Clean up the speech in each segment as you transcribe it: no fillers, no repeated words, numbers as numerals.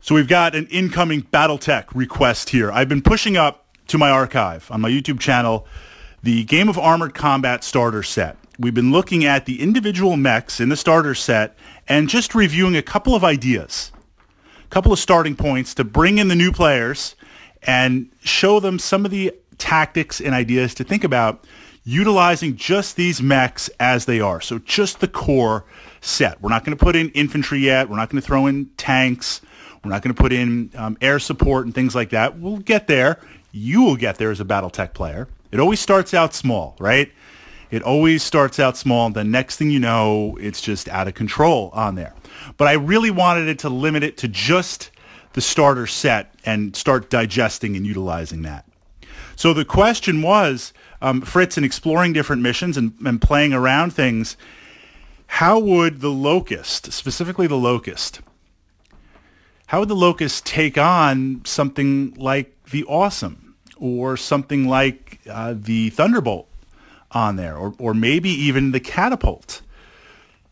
So we've got an incoming Battletech request here. I've been pushing up to my archive on my YouTube channel the Game of Armored Combat starter set. We've been looking at the individual mechs in the starter set and just reviewing a couple of ideas, a couple of starting points to bring in the new players and show them some of the tactics and ideas to think about utilizing just these mechs as they are. So just the core set. We're not going to put in infantry yet. We're not going to throw in tanks. We're not going to put in air support and things like that. We'll get there. You will get there as a Battletech player. It always starts out small, right? It always starts out small, and the next thing you know, it's just out of control on there. But I really wanted it to limit it to just the starter set and start digesting and utilizing that. So the question was, Fritz, in exploring different missions and playing around things, how would the Locust, specifically the Locust, how would the Locust take on something like the Awesome or something like the Thunderbolt on there, or maybe even the Catapult?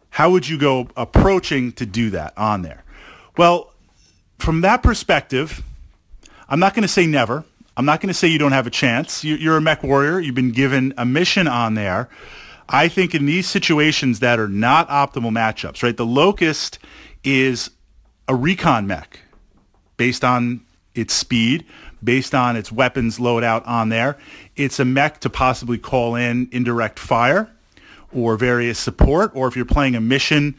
How would you go approaching to do that on there? Well, from that perspective, I'm not going to say never. I'm not going to say you don't have a chance. You're a mech warrior. You've been given a mission on there. I think in these situations that are not optimal matchups, right, the Locust is a recon mech based on its speed, based on its weapons loadout on there. It's a mech to possibly call in indirect fire or various support, or if you're playing a mission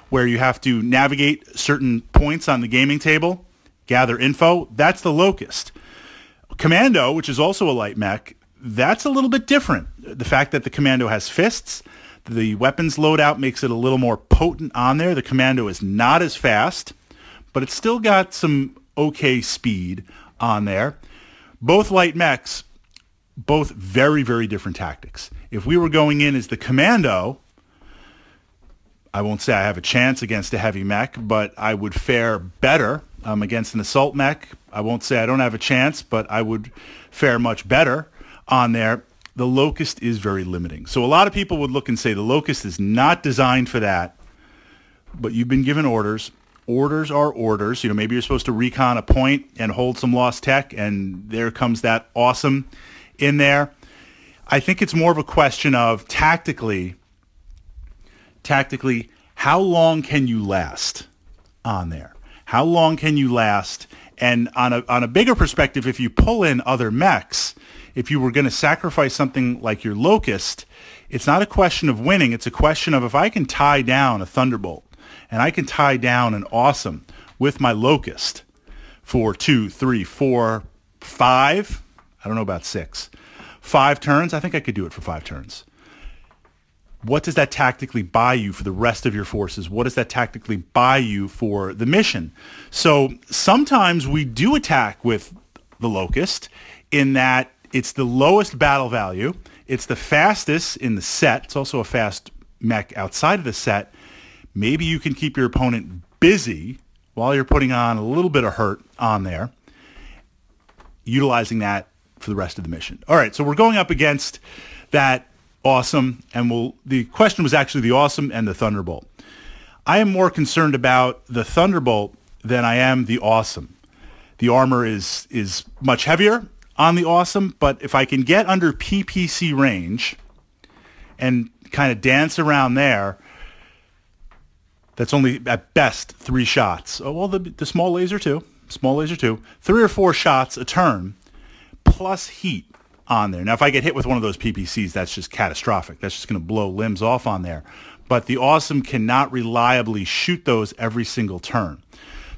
where you have to navigate certain points on the gaming table, gather info, that's the Locust. Commando, which is also a light mech, that's a little bit different. The fact that the Commando has fists, the weapons loadout makes it a little more potent on there. The Commando is not as fast, but it's still got some okay speed on there. Both light mechs, both very, very different tactics. If we were going in as the Commando, I won't say I have a chance against a heavy mech, but I would fare better against an assault mech. I won't say I don't have a chance, but I would fare much better on there. The Locust is very limiting. So a lot of people would look and say the Locust is not designed for that, but you've been given orders. Orders are orders. You know, maybe you're supposed to recon a point and hold some lost tech, and there comes that Awesome in there. I think it's more of a question of tactically, how long can you last on there? How long can you last? And on a bigger perspective, if you pull in other mechs, if you were going to sacrifice something like your Locust, it's not a question of winning. It's a question of if I can tie down a Thunderbolt and I can tie down an Awesome with my Locust for 2, 3, 4, 5, I don't know about 6, 5 turns. I think I could do it for 5 turns. What does that tactically buy you for the rest of your forces? What does that tactically buy you for the mission? So sometimes we do attack with the Locust in that it's the lowest battle value. It's the fastest in the set. It's also a fast mech outside of the set. Maybe you can keep your opponent busy while you're putting on a little bit of hurt on there, utilizing that for the rest of the mission. All right, so we're going up against that Awesome, and the question was actually the Awesome and the Thunderbolt. I am more concerned about the Thunderbolt than I am the Awesome. The armor is much heavier on the Awesome, but if I can get under PPC range and kind of dance around there, that's only at best 3 shots. Oh, well, the small laser too. 3 or 4 shots a turn plus heat on there. Now, if I get hit with one of those PPCs, that's just catastrophic. That's just going to blow limbs off on there. But the Awesome cannot reliably shoot those every single turn.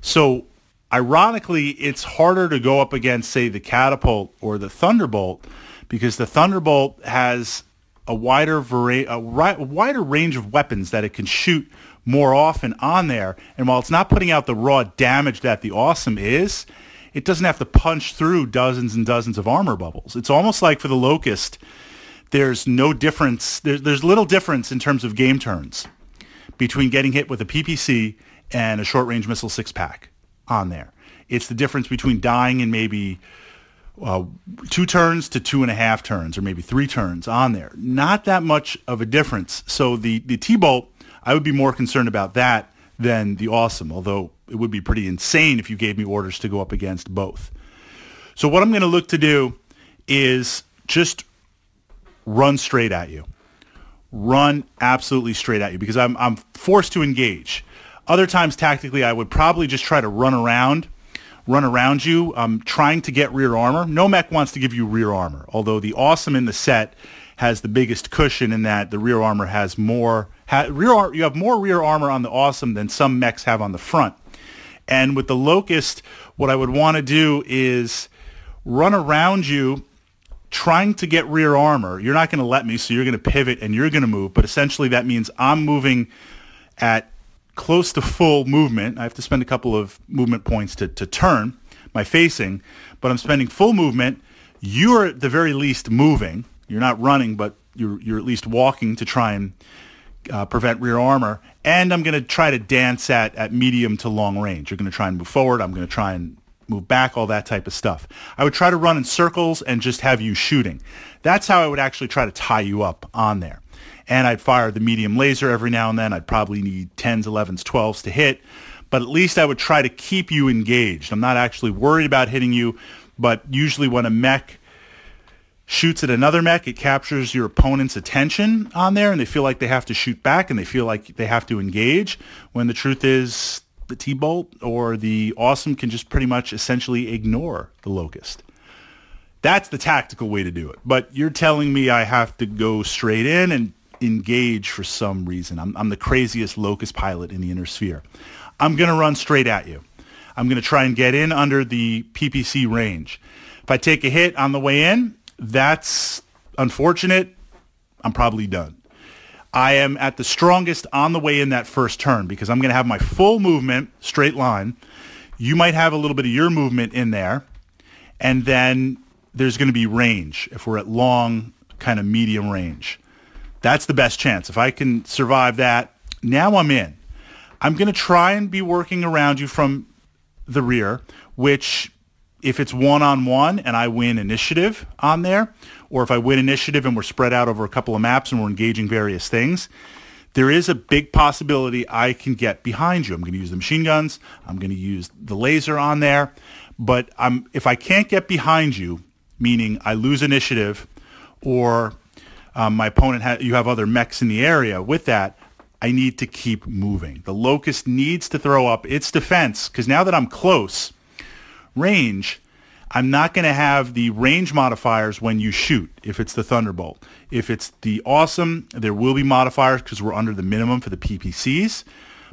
So, ironically, it's harder to go up against, say, the Catapult or the Thunderbolt, because the Thunderbolt has a wider range of weapons that it can shoot more often on there. And while it's not putting out the raw damage that the Awesome is, it doesn't have to punch through dozens and dozens of armor bubbles. It's almost like for the Locust, there's no difference. There's little difference in terms of game turns between getting hit with a PPC and a short-range missile 6-pack on there. It's the difference between dying in maybe 2 turns to 2.5 turns, or maybe 3 turns on there. Not that much of a difference. So the T-Bolt, I would be more concerned about that than the Awesome, although it would be pretty insane if you gave me orders to go up against both. So what I'm going to look to do is just run straight at you. Run absolutely straight at you because I'm forced to engage. Other times tactically I would probably just try to run around you, trying to get rear armor. No mech wants to give you rear armor, although the Awesome in the set has the biggest cushion in that the rear armor has more. You have more rear armor on the Awesome than some mechs have on the front. And with the Locust, what I would want to do is run around you trying to get rear armor. You're not going to let me, so you're going to pivot and you're going to move. But essentially that means I'm moving at close to full movement. I have to spend a couple of movement points to turn my facing, but I'm spending full movement. You're at the very least moving. You're not running, but you're at least walking to try and prevent rear armor. And I'm going to try to dance at medium to long range. You're going to try and move forward. I'm going to try and move back, all that type of stuff. I would try to run in circles and just have you shooting. That's how I would actually try to tie you up on there. And I'd fire the medium laser every now and then. I'd probably need 10s, 11s, 12s to hit. But at least I would try to keep you engaged. I'm not actually worried about hitting you, but usually when a mech shoots at another mech, it captures your opponent's attention on there, and they feel like they have to shoot back, and they feel like they have to engage, when the truth is the T-Bolt or the Awesome can just pretty much essentially ignore the Locust. That's the tactical way to do it. But you're telling me I have to go straight in and engage for some reason. I'm the craziest Locust pilot in the inner sphere. I'm going to run straight at you. I'm going to try and get in under the PPC range. If I take a hit on the way in, that's unfortunate. I'm probably done. I am at the strongest on the way in that first turn because I'm going to have my full movement, straight line. You might have a little bit of your movement in there. And then there's going to be range if we're at long, kind of medium range. That's the best chance. If I can survive that, now I'm in. I'm going to try and be working around you from the rear, which if it's one-on-one and I win initiative on there, or if I win initiative and we're spread out over a couple of maps and we're engaging various things, there is a big possibility I can get behind you. I'm going to use the machine guns. I'm going to use the laser on there. But if I can't get behind you, meaning I lose initiative or my opponent, you have other mechs in the area with that, I need to keep moving. The Locust needs to throw up its defense because now that I'm close range, I'm not going to have the range modifiers when you shoot if it's the Thunderbolt. If it's the Awesome, there will be modifiers because we're under the minimum for the PPCs,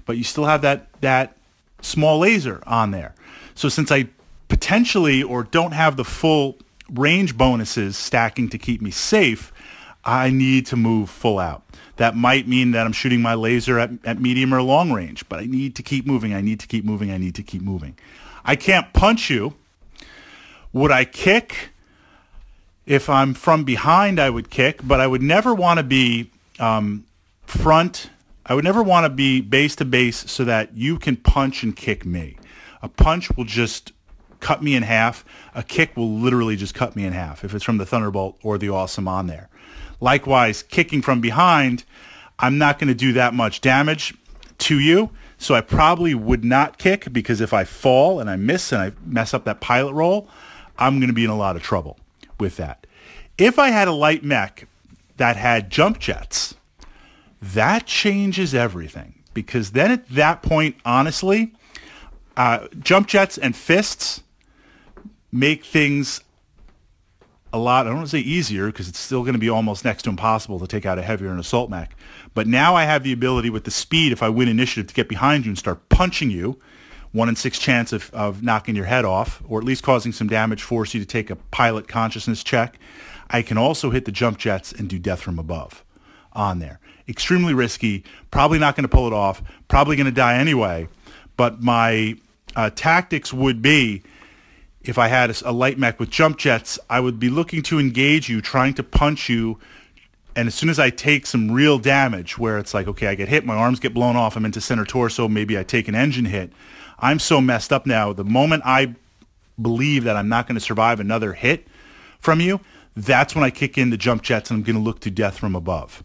but you still have that small laser on there. So since I potentially or don't have the full range bonuses stacking to keep me safe, I need to move full out. That might mean that I'm shooting my laser at medium or long range, but I need to keep moving. I need to keep moving. I need to keep moving. I can't punch you. Would I kick? If I'm from behind, I would kick, but I would never want to be front. I would never want to be base to base so that you can punch and kick me. A punch will just cut me in half. A kick will literally just cut me in half if it's from the Thunderbolt or the Awesome on there. Likewise, kicking from behind, I'm not going to do that much damage to you, so I probably would not kick because if I fall and I miss and I mess up that pilot roll, I'm going to be in a lot of trouble with that. If I had a light mech that had jump jets, that changes everything because then at that point, honestly, jump jets and fists make things a lot, I don't want to say easier because it's still going to be almost next to impossible to take out a heavier and assault mech. But now I have the ability with the speed, if I win initiative, to get behind you and start punching you. 1 in 6 chance of knocking your head off, or at least causing some damage, force you to take a pilot consciousness check. I can also hit the jump jets and do death from above on there. Extremely risky, probably not going to pull it off, probably going to die anyway. But my tactics would be, if I had a light mech with jump jets, I would be looking to engage you, trying to punch you, and as soon as I take some real damage, where it's like, okay, I get hit, my arms get blown off, I'm into center torso, maybe I take an engine hit, I'm so messed up now, the moment I believe that I'm not going to survive another hit from you, that's when I kick in the jump jets and I'm going to look to death from above.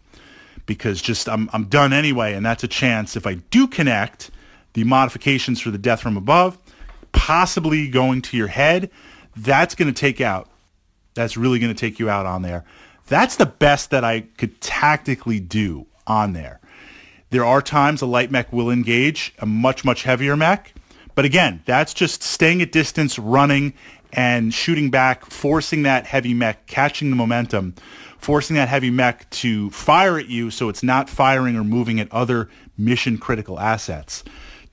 Because just I'm done anyway, and that's a chance, if I do connect, the modifications for the death from above, possibly going to your head, that's going to take out. That's really going to take you out on there. That's the best that I could tactically do on there. There are times a light mech will engage a much, much heavier mech. But again, that's just staying at distance, running, and shooting back, forcing that heavy mech, catching the momentum, forcing that heavy mech to fire at you so it's not firing or moving at other mission-critical assets.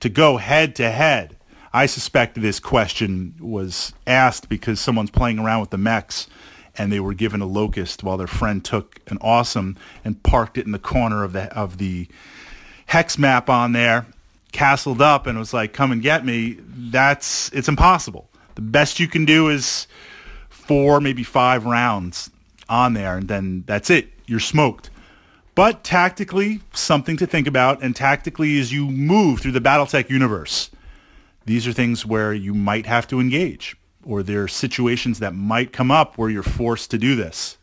To go head-to-head, I suspect this question was asked because someone's playing around with the mechs and they were given a Locust while their friend took an Awesome and parked it in the corner of the hex map on there, castled up, and was like, come and get me. It's impossible. The best you can do is 4, maybe 5 rounds on there, and then that's it. You're smoked. But tactically, something to think about, and tactically as you move through the Battletech universe, these are things where you might have to engage, or there are situations that might come up where you're forced to do this.